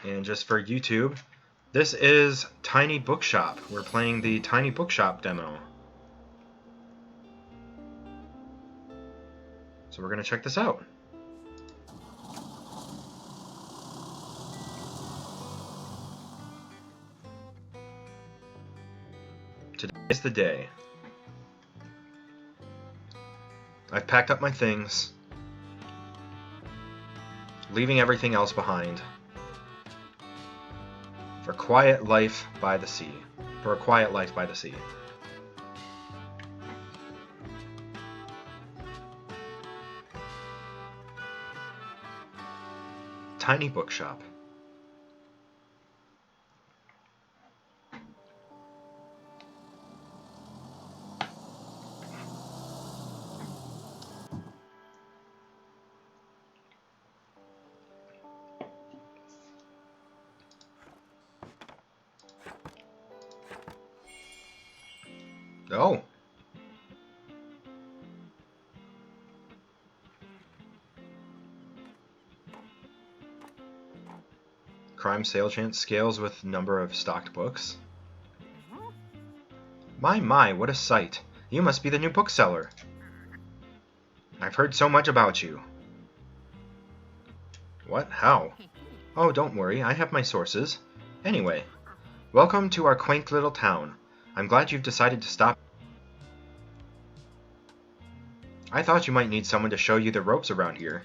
And just for YouTube, this is Tiny Bookshop. We're playing the Tiny Bookshop demo. So we're going to check this out. Today is the day. I've packed up my things, leaving everything else behind. For a quiet life by the sea. For a quiet life by the sea. Tiny Bookshop. Oh. Crime sale chance scales with number of stocked books. My, what a sight. You must be the new bookseller. I've heard so much about you. What? How? Oh, don't worry, I have my sources. Anyway, welcome to our quaint little town. I'm glad you've decided to stop. I thought you might need someone to show you the ropes around here.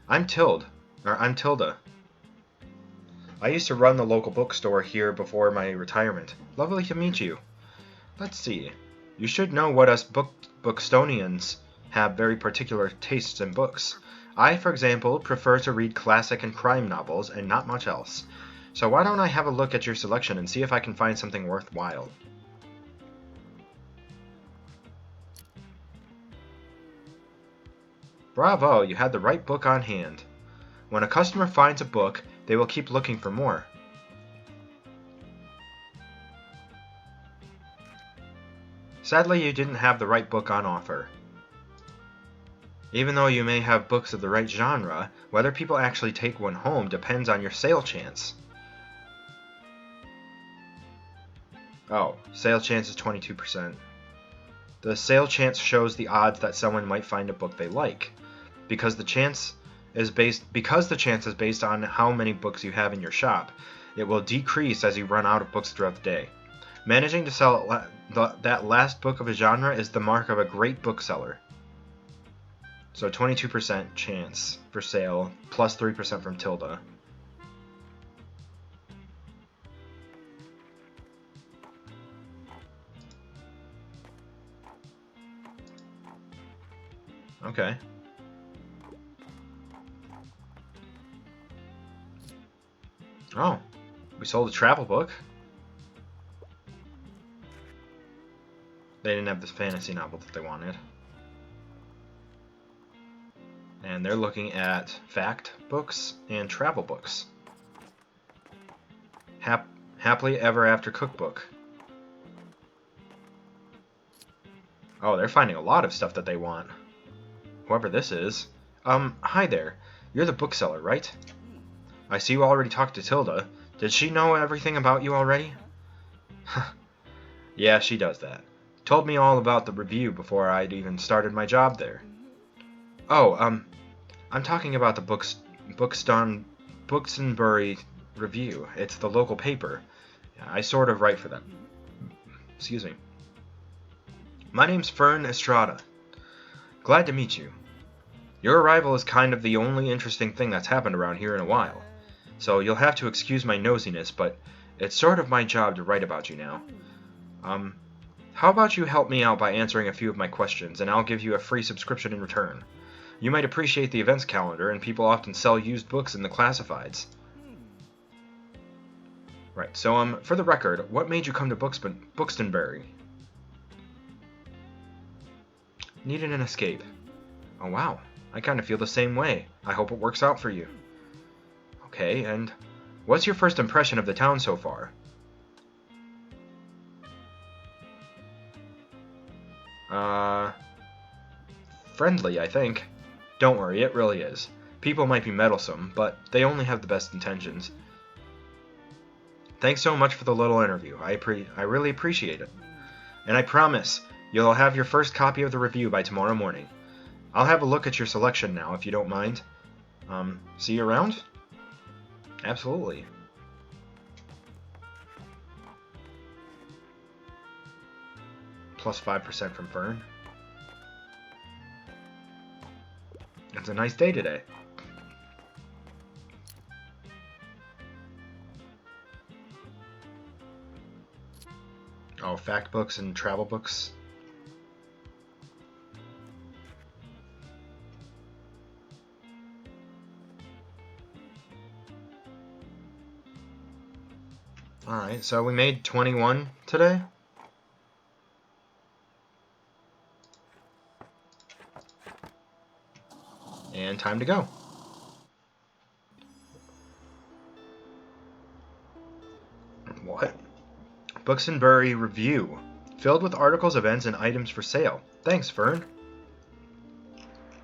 I'm Tilda. I used to run the local bookstore here before my retirement. Lovely to meet you. Let's see. You should know what us Bookstonians have very particular tastes in books. I, for example, prefer to read classic and crime novels and not much else. So why don't I have a look at your selection and see if I can find something worthwhile? Bravo, you had the right book on hand. When a customer finds a book, they will keep looking for more. Sadly, you didn't have the right book on offer. Even though you may have books of the right genre, whether people actually take one home depends on your sale chance. Oh, sale chance is 22%. The sale chance shows the odds that someone might find a book they like. Because the chance is based on how many books you have in your shop, it will decrease as you run out of books throughout the day. Managing to sell that last book of a genre is the mark of a great bookseller. So 22% chance for sale, plus 3% from Tilda. Okay. Oh, we sold a travel book. They didn't have this fantasy novel that they wanted. And they're looking at fact books and travel books. Happily Ever After cookbook. Oh, they're finding a lot of stuff that they want. Whoever this is. Hi there. You're the bookseller, right? I see you already talked to Tilda. Did she know everything about you already? Yeah, she does that. Told me all about the review before I'd even started my job there. Oh, I'm talking about the Buxtonbury Review. It's the local paper. I sort of write for them. Excuse me. My name's Fern Estrada. Glad to meet you. Your arrival is kind of the only interesting thing that's happened around here in a while. So you'll have to excuse my nosiness, but it's sort of my job to write about you now. How about you help me out by answering a few of my questions, and I'll give you a free subscription in return. You might appreciate the events calendar, and people often sell used books in the classifieds. Right, so for the record, what made you come to Buxtonbury? Needed an escape. Oh wow, I kind of feel the same way. I hope it works out for you. Okay, and what's your first impression of the town so far? Friendly, I think. Don't worry, it really is. People might be meddlesome, but they only have the best intentions. Thanks so much for the little interview. I really appreciate it. And I promise you'll have your first copy of the review by tomorrow morning. I'll have a look at your selection now, if you don't mind. See you around? Absolutely. Plus 5% from Fern. It's a nice day today. Oh, fact books and travel books. Alright, so we made 21 today. And time to go. What? Bookstore review. Filled with articles, events, and items for sale. Thanks, Fern.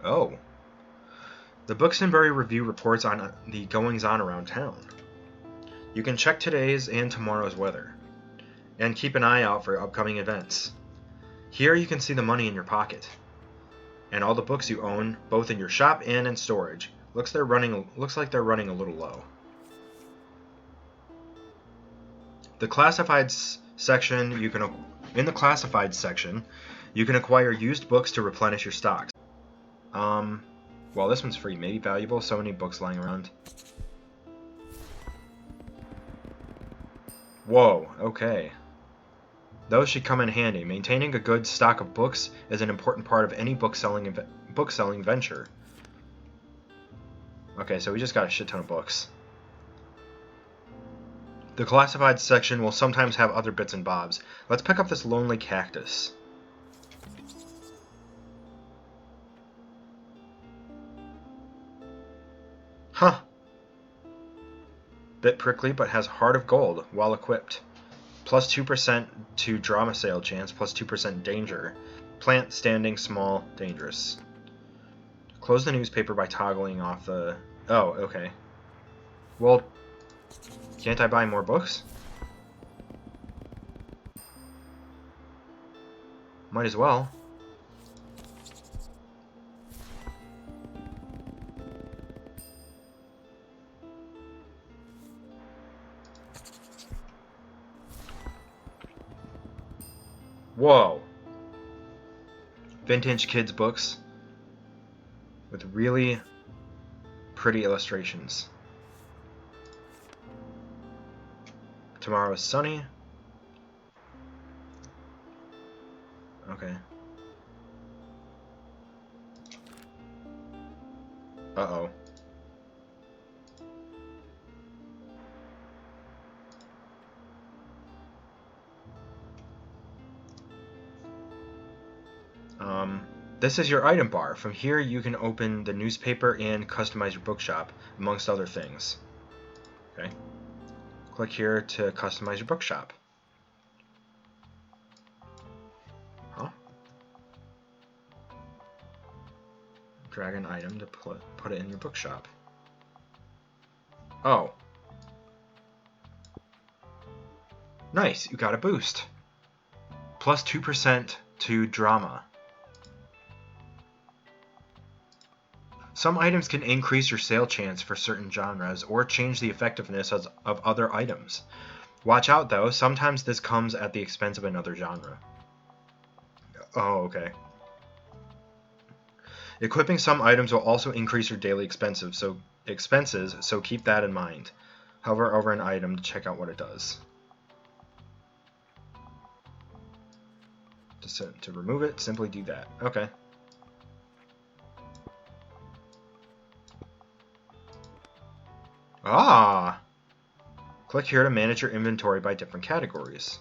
Oh. The Bookstore review reports on the goings-on around town. You can check today's and tomorrow's weather. And keep an eye out for upcoming events. Here you can see the money in your pocket. And all the books you own, both in your shop and in storage. Looks like they're running a little low. The classifieds section, in the classifieds section, you can acquire used books to replenish your stocks. Well, this one's free. Maybe valuable. So many books lying around. Whoa. Okay. Those should come in handy. Maintaining a good stock of books is an important part of any book selling venture. Okay, so we just got a shit ton of books. The classified section will sometimes have other bits and bobs. Let's pick up this lonely cactus. Huh. Bit prickly, but has heart of gold, well equipped. Plus 2% to drama sale chance, plus 2% danger. Plant standing small, dangerous. Close the newspaper by toggling off the... Oh, okay. Well, can't I buy more books? Might as well. Whoa. Vintage kids books with really pretty illustrations. Tomorrow is sunny. Okay. Uh-oh. This is your item bar. From here you can open the newspaper and customize your bookshop, amongst other things. Okay. Click here to customize your bookshop. Huh? Drag an item to put it in your bookshop. Oh. Nice, you got a boost. Plus 2% to drama. Some items can increase your sale chance for certain genres or change the effectiveness of other items. Watch out though, sometimes this comes at the expense of another genre. Oh, okay. Equipping some items will also increase your daily expenses, so keep that in mind. Hover over an item to check out what it does. To remove it, simply do that. Okay. Ah! Click here to manage your inventory by different categories.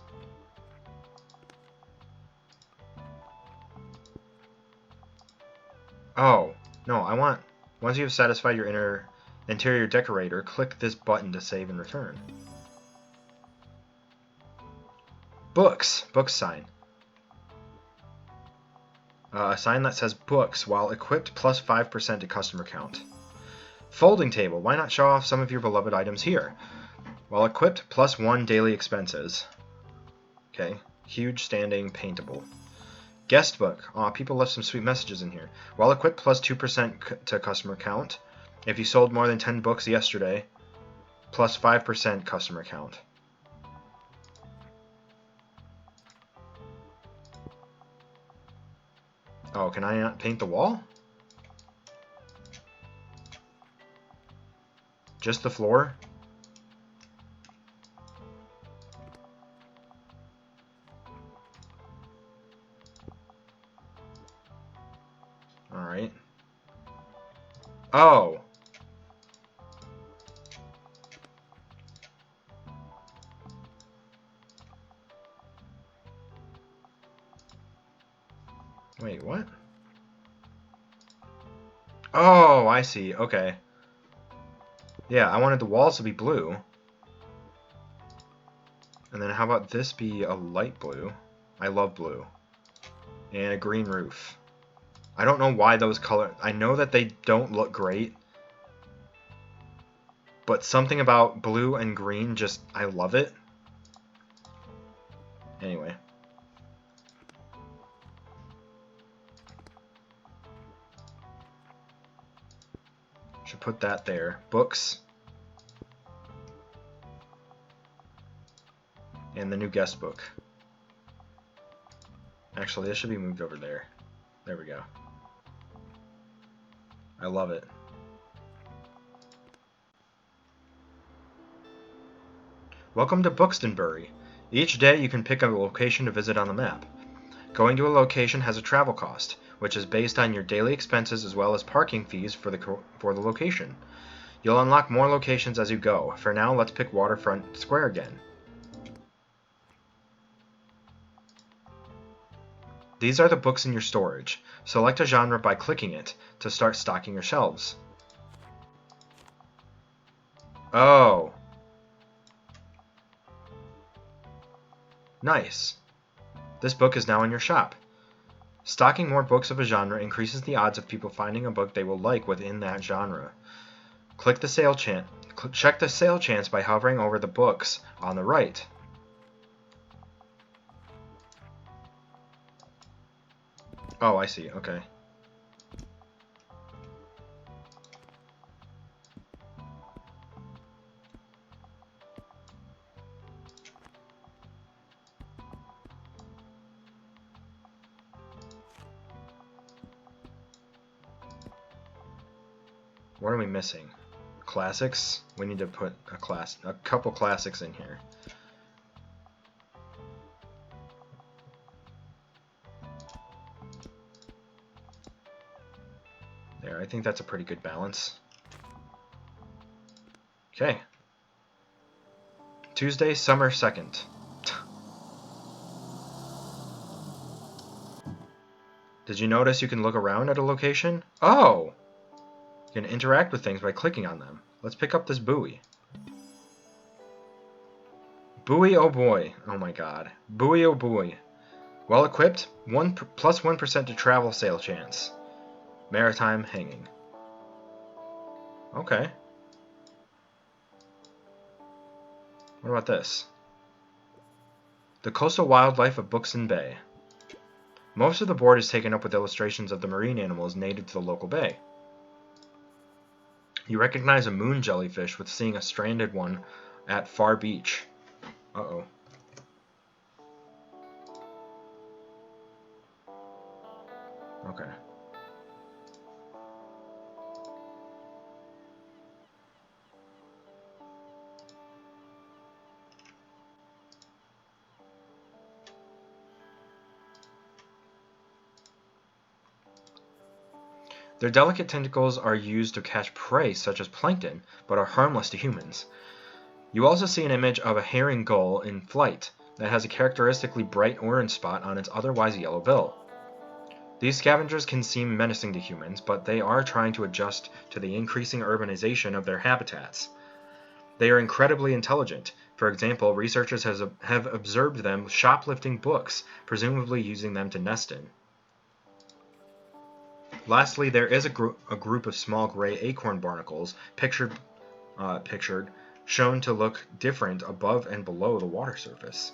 Oh, no, once you have satisfied your interior decorator, click this button to save and return. Books! Book sign. A sign that says books, while equipped, plus 5% to customer count. Folding table. Why not show off some of your beloved items here? While equipped, +1 daily expenses. Okay. Huge, standing, paintable. Guest book. Aw, people left some sweet messages in here. While equipped, +2% to customer count. If you sold more than 10 books yesterday, +5% customer count. Oh, can I not paint the wall? Just the floor? Alright. Oh! Wait, what? Oh, I see. Okay. Yeah, I wanted the walls to be blue. And then how about this be a light blue? I love blue. And a green roof. I don't know why those colors... I know that they don't look great. But something about blue and green just... I love it. Anyway. Should put that there. Books. And the new guest book. Actually, this should be moved over there. There we go. I love it. Welcome to Buxtonbury. Each day you can pick a location to visit on the map. Going to a location has a travel cost, which is based on your daily expenses as well as parking fees for the location. You'll unlock more locations as you go. For now, let's pick Waterfront Square again. These are the books in your storage. Select a genre by clicking it to start stocking your shelves. Oh. Nice. This book is now in your shop. Stocking more books of a genre increases the odds of people finding a book they will like within that genre. Check the sale chance by hovering over the books on the right. Oh, I see. Okay. What are we missing? Classics? We need to put a couple classics in here. There, I think that's a pretty good balance. Okay. Tuesday, summer 2nd. Did you notice you can look around at a location? Oh! You can interact with things by clicking on them. Let's pick up this buoy. Buoy, oh boy. Oh my god. Buoy, oh boy. Well equipped, plus 1% to travel sale chance. Maritime hanging. Okay. What about this? The coastal wildlife of Buxton Bay. Most of the board is taken up with illustrations of the marine animals native to the local bay. You recognize a moon jellyfish with seeing a stranded one at Far Beach. Uh-oh. Okay. Their delicate tentacles are used to catch prey such as plankton, but are harmless to humans. You also see an image of a herring gull in flight that has a characteristically bright orange spot on its otherwise yellow bill. These scavengers can seem menacing to humans, but they are trying to adjust to the increasing urbanization of their habitats. They are incredibly intelligent. For example, researchers have observed them shoplifting books, presumably using them to nest in. Lastly, there is a group of small gray acorn barnacles, pictured, shown to look different above and below the water surface.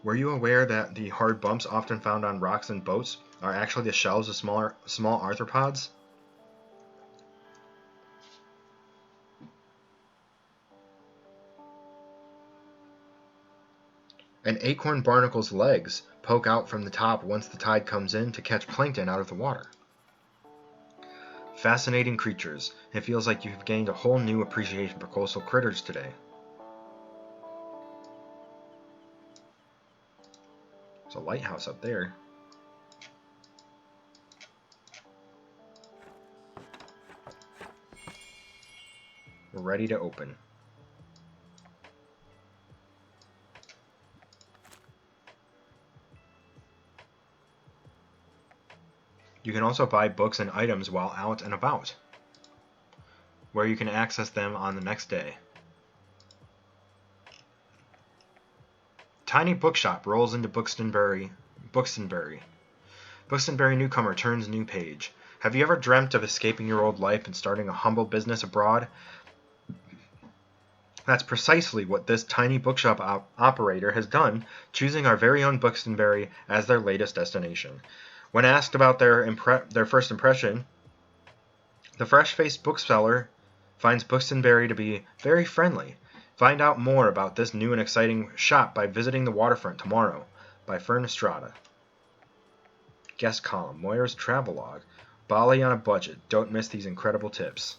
Were you aware that the hard bumps often found on rocks and boats are actually the shells of small arthropods? An acorn barnacle's legs poke out from the top once the tide comes in to catch plankton out of the water. Fascinating creatures. It feels like you've gained a whole new appreciation for coastal critters today. There's a lighthouse up there. We're ready to open. You can also buy books and items while out and about, where you can access them on the next day. Tiny Bookshop rolls into Buxtonbury. Buxtonbury newcomer turns new page. Have you ever dreamt of escaping your old life and starting a humble business abroad? That's precisely what this Tiny Bookshop operator has done, choosing our very own Buxtonbury as their latest destination. When asked about their first impression, the fresh-faced bookseller finds Buxtonbury to be very friendly. Find out more about this new and exciting shop by visiting the waterfront tomorrow, by Fern Estrada. Guest column, Moira's travelogue. Bali on a budget. Don't miss these incredible tips.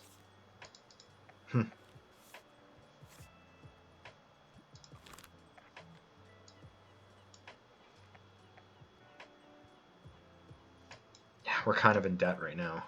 Yeah, we're kind of in debt right now.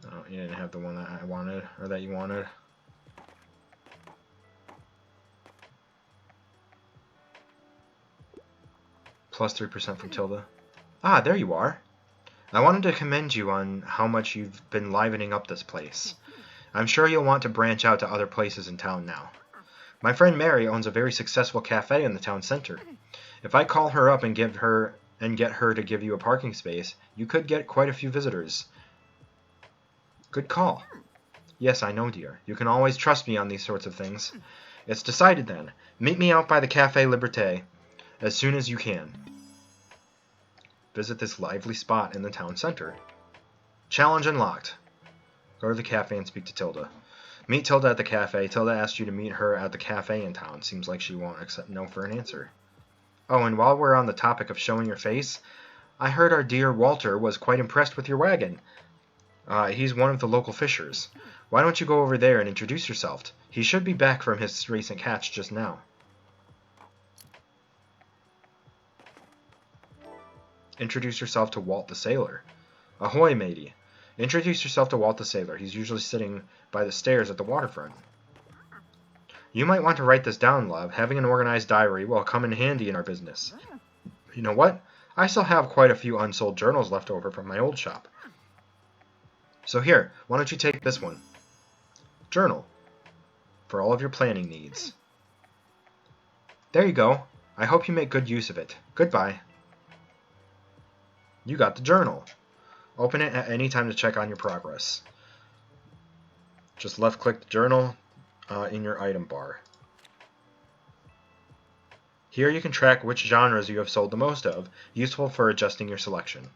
Oh, you didn't have the one that I wanted, or that you wanted. Plus 3% from Tilda. Ah, there you are. I wanted to commend you on how much you've been livening up this place. I'm sure you'll want to branch out to other places in town now. My friend Mary owns a very successful cafe in the town center. If I call her up and get her to give you a parking space, you could get quite a few visitors. Good call. Yes, I know, dear. You can always trust me on these sorts of things. It's decided then. Meet me out by the Café Liberté as soon as you can. Visit this lively spot in the town center. Challenge unlocked. Go to the cafe and speak to Tilda. Meet Tilda at the cafe. Tilda asked you to meet her at the cafe in town. Seems like she won't accept no for an answer. Oh, and while we're on the topic of showing your face, I heard our dear Walter was quite impressed with your wagon. He's one of the local fishers. Why don't you go over there and introduce yourself? He should be back from his recent catch just now. Introduce yourself to Walt the Sailor. Ahoy, matey. Introduce yourself to Walt the Sailor. He's usually sitting by the stairs at the waterfront. You might want to write this down, love. Having an organized diary will come in handy in our business. You know what? I still have quite a few unsold journals left over from my old shop. So here, why don't you take this one? Journal. For all of your planning needs. There you go. I hope you make good use of it. Goodbye. You got the journal. Open it at any time to check on your progress. Just left-click the journal in your item bar. Here you can track which genres you have sold the most of, useful for adjusting your selection.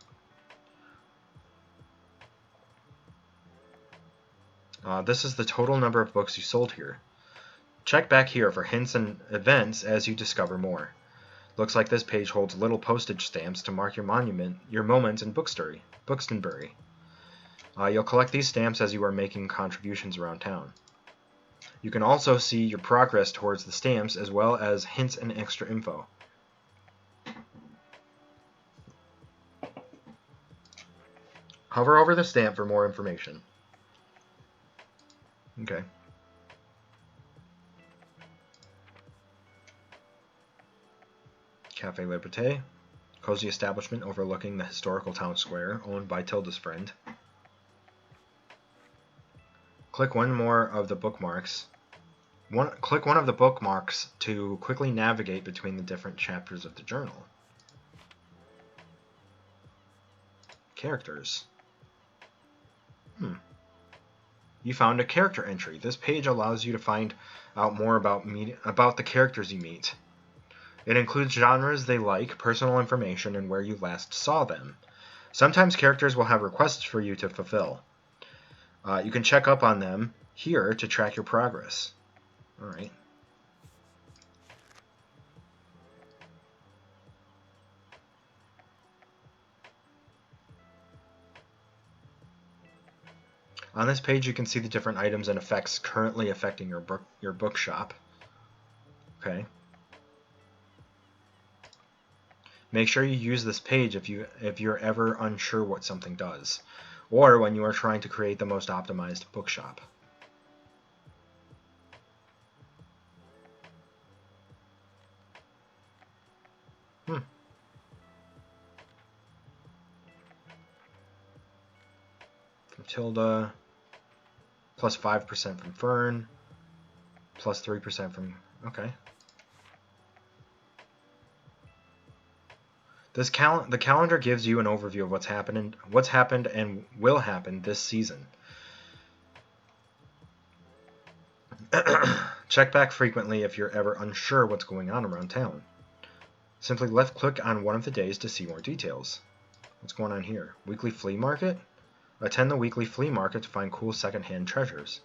This is the total number of books you sold here. Check back here for hints and events as you discover more. Looks like this page holds little postage stamps to mark your moments in Buxtonbury. You'll collect these stamps as you are making contributions around town. You can also see your progress towards the stamps as well as hints and extra info. Hover over the stamp for more information. Okay. Café Liberté. Cozy establishment overlooking the historical town square, owned by Tilda's friend. Click one of the bookmarks to quickly navigate between the different chapters of the journal. Characters. You found a character entry. This page allows you to find out more about the characters you meet. It includes genres they like, personal information, and where you last saw them. Sometimes characters will have requests for you to fulfill. You can check up on them here to track your progress. Alright. On this page, you can see the different items and effects currently affecting your bookshop. Okay. Make sure you use this page if you're ever unsure what something does, or when you are trying to create the most optimized bookshop. From Tilda, plus 5% from Fern, plus 3% from... Okay. The calendar gives you an overview of what's happened and will happen this season. Check back frequently if you're ever unsure what's going on around town. Simply left-click on one of the days to see more details. What's going on here? Weekly flea market? Attend the weekly flea market to find cool second-hand treasures.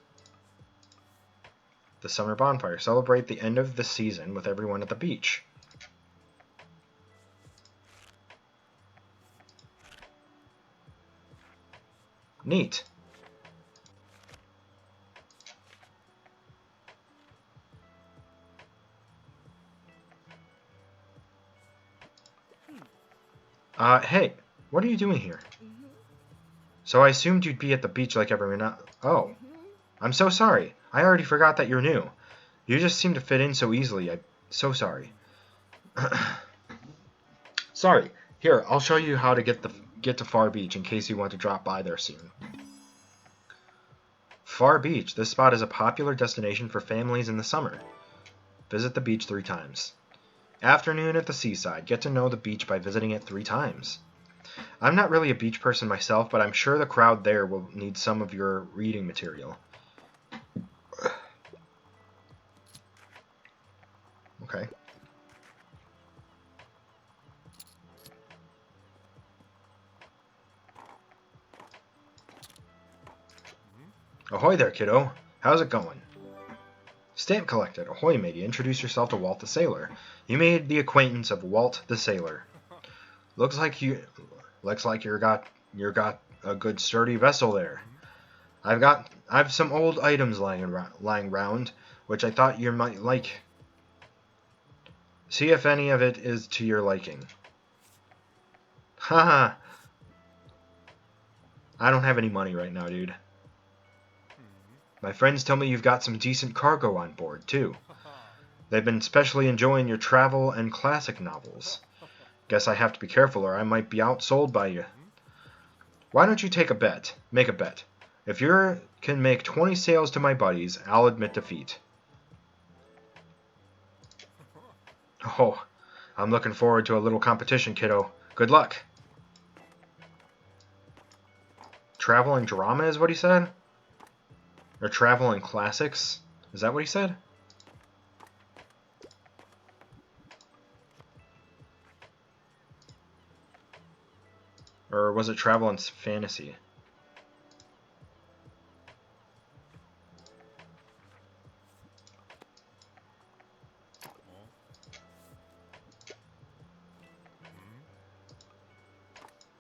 The summer bonfire. Celebrate the end of the season with everyone at the beach. Neat. Hey, what are you doing here? So I assumed you'd be at the beach like everyone else. Oh, I'm so sorry. I already forgot that you're new. You just seem to fit in so easily. I'm so sorry. Sorry. Here, I'll show you how to get to Far Beach in case you want to drop by there soon. Far Beach. This spot is a popular destination for families in the summer. Visit the beach 3 times. Afternoon at the seaside. Get to know the beach by visiting it 3 times. I'm not really a beach person myself, but I'm sure the crowd there will need some of your reading material. Okay. Ahoy there, kiddo. How's it going? Stamp collected. Ahoy, matey. Introduce yourself to Walt the Sailor. You made the acquaintance of Walt the Sailor. Looks like you got a good sturdy vessel there. I've some old items lying around, which I thought you might like. See if any of it is to your liking. Haha. I don't have any money right now, dude. My friends tell me you've got some decent cargo on board, too. They've been especially enjoying your travel and classic novels. Guess I have to be careful or I might be outsold by you. Why don't you take a bet? Make a bet. If you can make 20 sales to my buddies, I'll admit defeat. Oh, I'm looking forward to a little competition, kiddo. Good luck. Travel and drama is what he said? Or travel and classics? Is that what he said? Or was it travel and fantasy?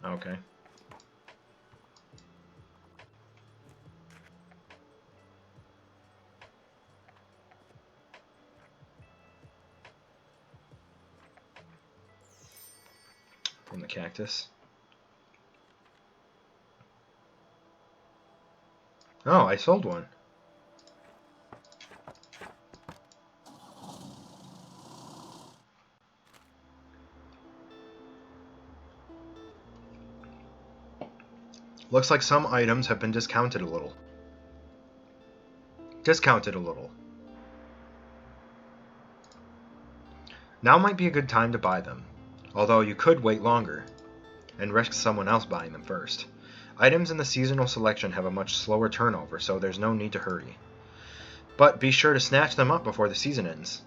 Okay. From the cactus. Oh, I sold one. Looks like some items have been discounted a little. Now might be a good time to buy them, although you could wait longer and risk someone else buying them first. Items in the seasonal selection have a much slower turnover, so there's no need to hurry. But be sure to snatch them up before the season ends.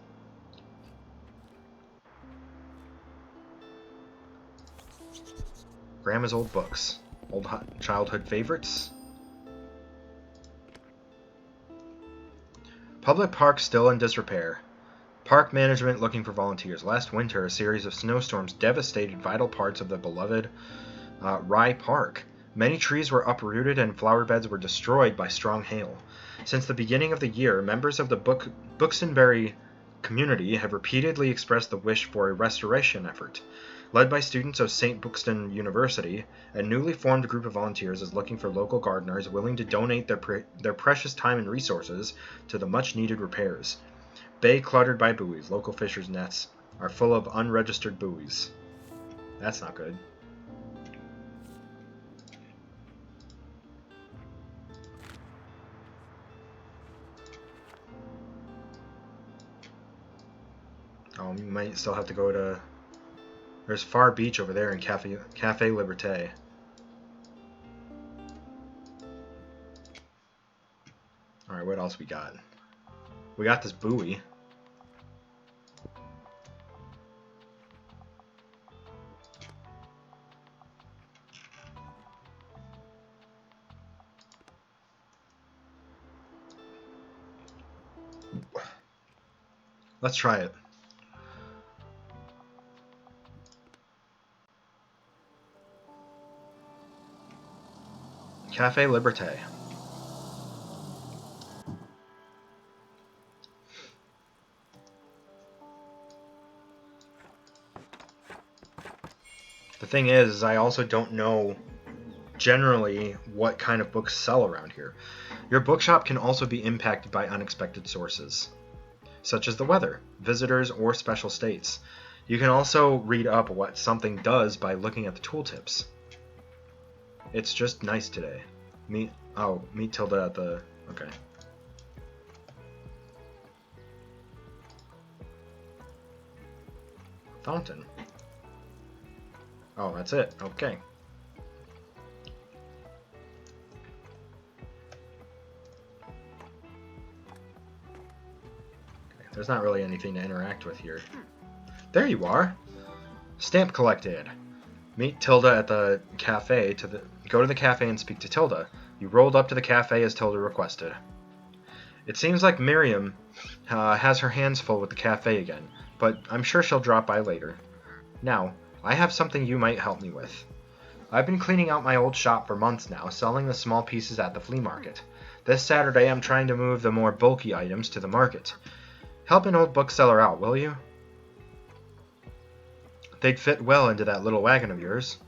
Grandma's old books. Old childhood favorites. Public park still in disrepair. Park management looking for volunteers. Last winter, a series of snowstorms devastated vital parts of the beloved Rye Park. Many trees were uprooted and flower beds were destroyed by strong hail. Since the beginning of the year, members of the Buxtonbury community have repeatedly expressed the wish for a restoration effort. Led by students of St. Buxton University, a newly formed group of volunteers is looking for local gardeners willing to donate their precious time and resources to the much-needed repairs. Bay cluttered by buoys. Local fishers' nets are full of unregistered buoys. That's not good. You might still have to go to... There's Far Beach over there in Cafe Liberté. Alright, what else we got? We got this buoy. Let's try it. Cafe Liberté. The thing is I also don't know generally what kind of books sell around here. Your bookshop can also be impacted by unexpected sources, such as the weather, visitors, or special states. You can also read up what something does by looking at the tooltips. It's just nice today. Meet Tilda at the... Okay. Fountain. Oh, that's it. Okay. There's not really anything to interact with here. There you are! Stamp collected. Meet Tilda at the cafe go to the cafe and speak to Tilda. You rolled up to the cafe as Tilda requested. It seems like Miriam has her hands full with the cafe again, but I'm sure she'll drop by later. Now, I have something you might help me with. I've been cleaning out my old shop for months now, selling the small pieces at the flea market. This Saturday I'm trying to move the more bulky items to the market. Help an old bookseller out, will you? They'd fit well into that little wagon of yours.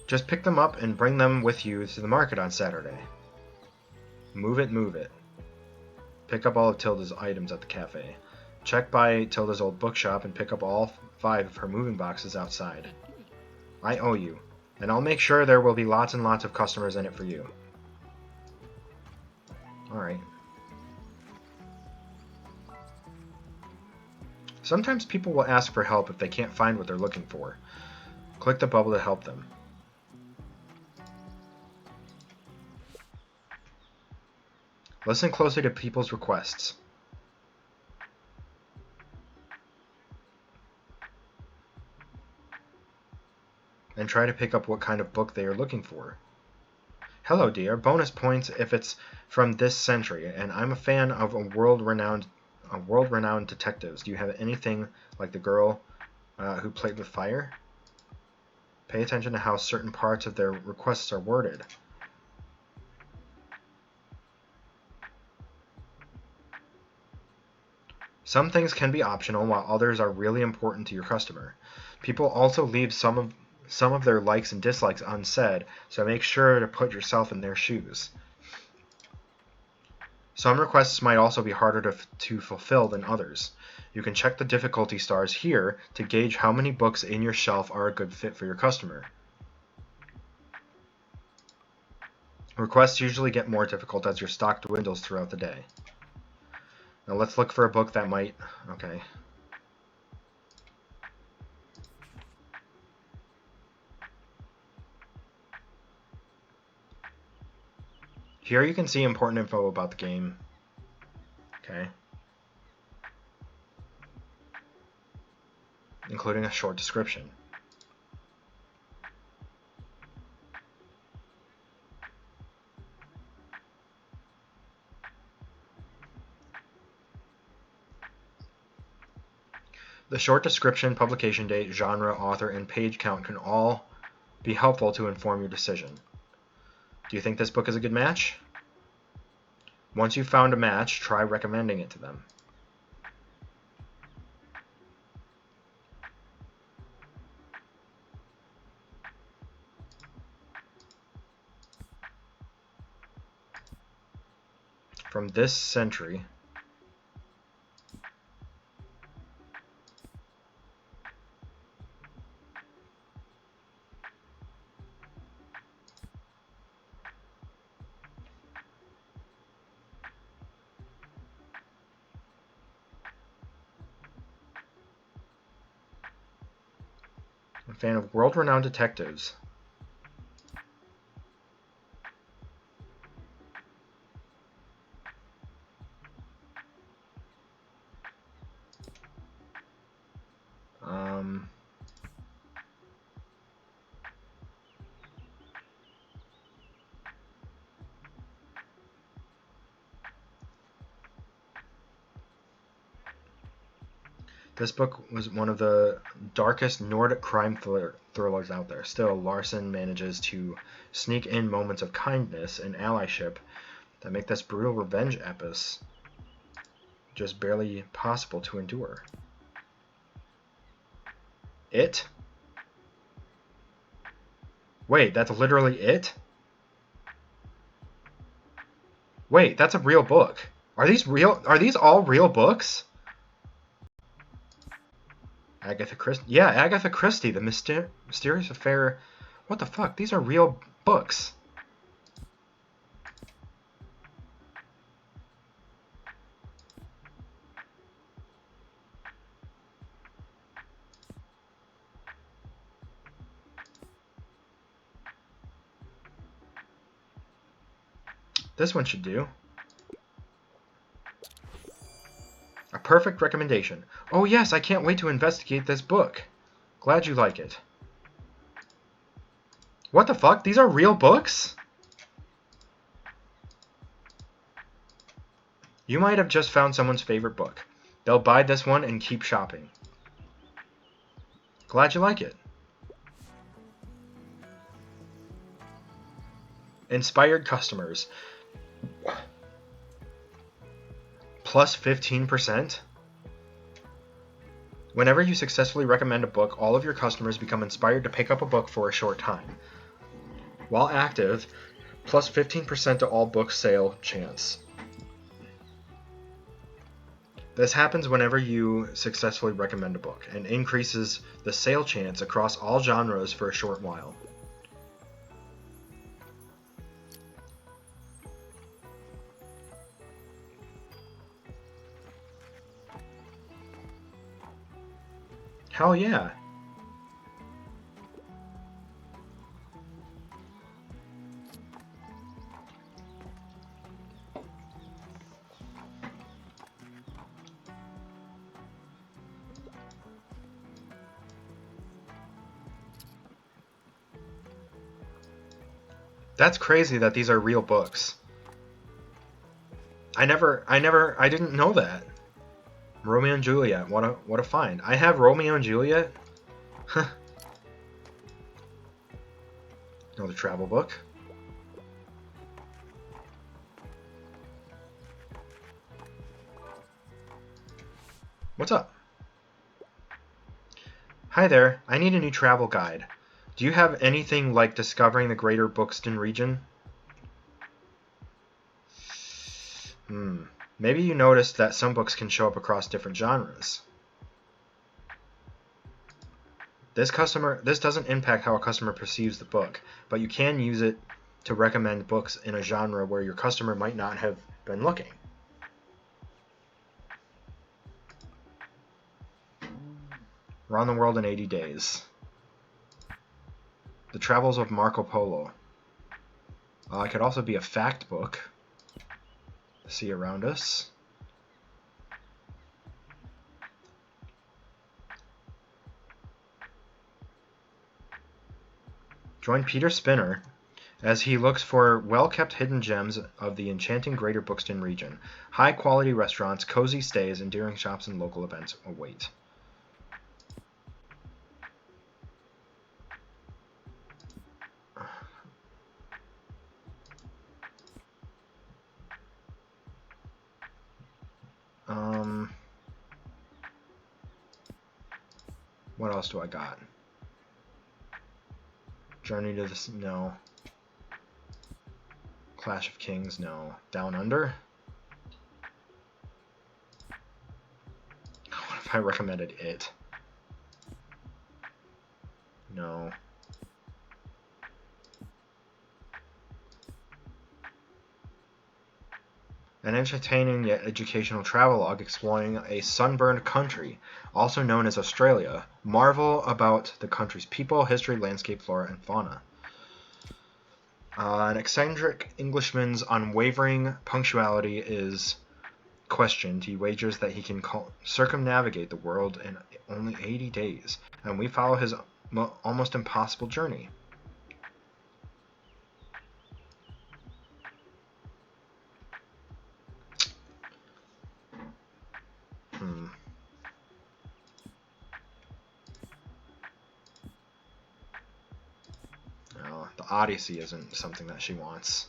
Just pick them up and bring them with you to the market on Saturday. Move it, move it. Pick up all of Tilda's items at the cafe. Check by Tilda's old bookshop and pick up all 5 of her moving boxes outside. I owe you, and I'll make sure there will be lots and lots of customers in it for you. Alright. Sometimes people will ask for help if they can't find what they're looking for. Click the bubble to help them. Listen closely to people's requests. And try to pick up what kind of book they are looking for. Hello, dear. Bonus points if it's from this century, and I'm a fan of world-renowned detectives. Do you have anything like the girl who played with fire? Pay attention to how certain parts of their requests are worded. Some things can be optional, while others are really important to your customer. People also leave some of their likes and dislikes unsaid, so make sure to put yourself in their shoes. Some requests might also be harder to fulfill than others. You can check the difficulty stars here to gauge how many books in your shelf are a good fit for your customer. Requests usually get more difficult as your stock dwindles throughout the day. Now let's look for a book that might... Okay. Here you can see important info about the game. Okay. Including a short description. The short description, publication date, genre, author, and page count can all be helpful to inform your decision. Do you think this book is a good match? Once you've found a match, try recommending it to them. From this century, I'm a fan of world-renowned detectives. This book was one of the darkest Nordic crime thrillers out there. Still, Larson manages to sneak in moments of kindness and allyship that make this brutal revenge epos just barely possible to endure. It? Wait, that's literally it? Wait, that's a real book. Are these real? Are these all real books? Agatha Christie. Yeah, Agatha Christie, The Mysterious Affair. What the fuck? These are real books. This one should do. A perfect recommendation. Oh yes, I can't wait to investigate this book. Glad you like it. What the fuck? These are real books? You might have just found someone's favorite book. They'll buy this one and keep shopping. Glad you like it. Inspired customers. Plus 15%? Whenever you successfully recommend a book, all of your customers become inspired to pick up a book for a short time. While active, plus 15% to all book sale chance. This happens whenever you successfully recommend a book and increases the sale chance across all genres for a short while. Hell yeah. That's crazy that these are real books. I didn't know that. Romeo and Juliet, what a find. I have Romeo and Juliet? Huh. Another travel book. What's up? Hi there, I need a new travel guide. Do you have anything like discovering the greater Buxton region? Maybe you noticed that some books can show up across different genres. This doesn't impact how a customer perceives the book, but you can use it to recommend books in a genre where your customer might not have been looking. Around the World in 80 Days. The Travels of Marco Polo. It could also be a fact book. See around us. Join Peter Spinner as he looks for well-kept hidden gems of the enchanting Greater Bookston region. High-quality restaurants, cozy stays, endearing shops, and local events await. What else do I got? Journey to the... no. Clash of Kings, no. Down Under? What if I recommended it? No. An entertaining yet educational travelogue exploring a sunburned country, also known as Australia. Marvel about the country's people, history, landscape, flora, and fauna. An eccentric Englishman's unwavering punctuality is questioned. He wagers that he can circumnavigate the world in only 80 days, and we follow his almost impossible journey. No, the Odyssey isn't something that she wants.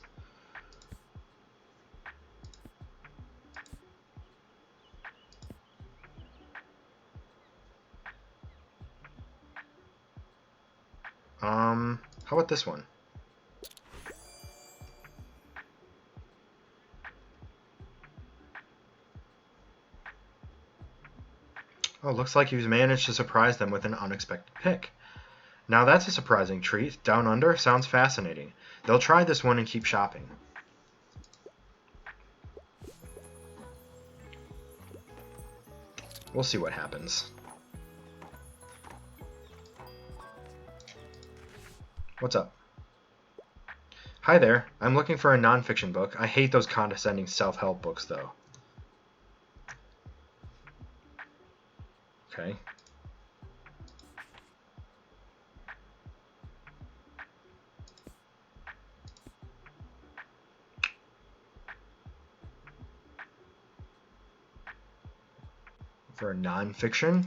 How about this one? Oh, looks like you've managed to surprise them with an unexpected pick. Now that's a surprising treat. Down Under sounds fascinating. They'll try this one and keep shopping. We'll see what happens. What's up? Hi there. I'm looking for a nonfiction book. I hate those condescending self-help books, though. Okay. For nonfiction.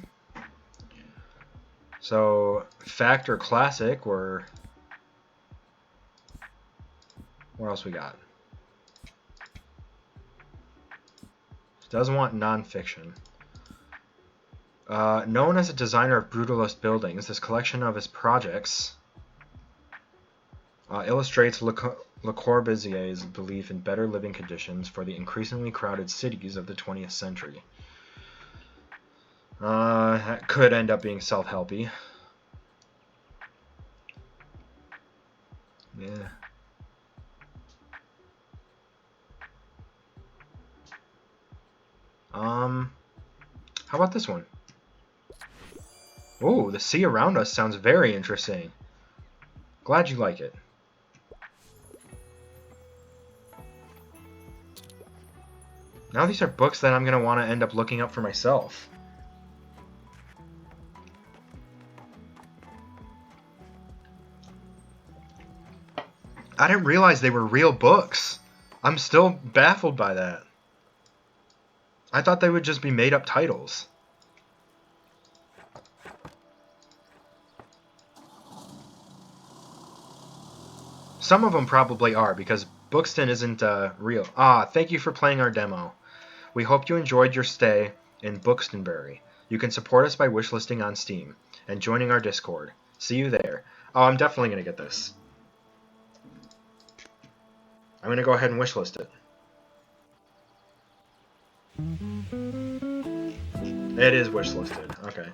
So, fact or classic, or what else we got? Doesn't want nonfiction. Known as a designer of brutalist buildings, this collection of his projects illustrates Le Corbusier's belief in better living conditions for the increasingly crowded cities of the 20th century. That could end up being self-helpy. Yeah. How about this one? Oh, the sea around us sounds very interesting. Glad you like it. Now these are books that I'm going to want to end up looking up for myself. I didn't realize they were real books. I'm still baffled by that. I thought they would just be made-up titles. Some of them probably are, because Bookston isn't real. Thank you for playing our demo. We hope you enjoyed your stay in Bookstonbury. You can support us by wishlisting on Steam and joining our Discord. See you there. Oh, I'm definitely going to get this. I'm going to go ahead and wishlist it. It is wishlisted. Okay.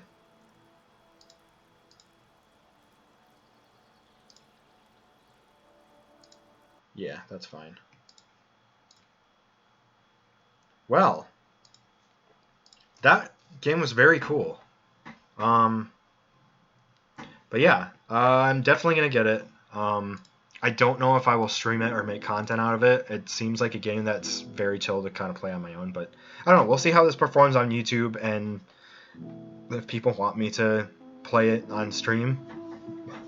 Yeah, that's fine. Well, that game was very cool. But yeah, I'm definitely gonna get it. I don't know if I will stream it or make content out of it. It seems like a game that's very chill to kind of play on my own, but I don't know. We'll see how this performs on YouTube, and if people want me to play it on stream,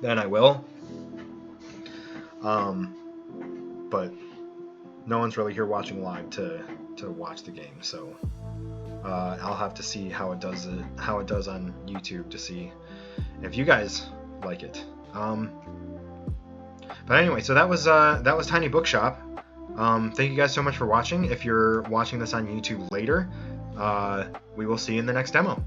then I will. But no one's really here watching live to watch the game, so I'll have to see how it does on YouTube to see if you guys like it. But anyway, so that was Tiny Bookshop. Thank you guys so much for watching. If you're watching this on YouTube later, we will see you in the next demo.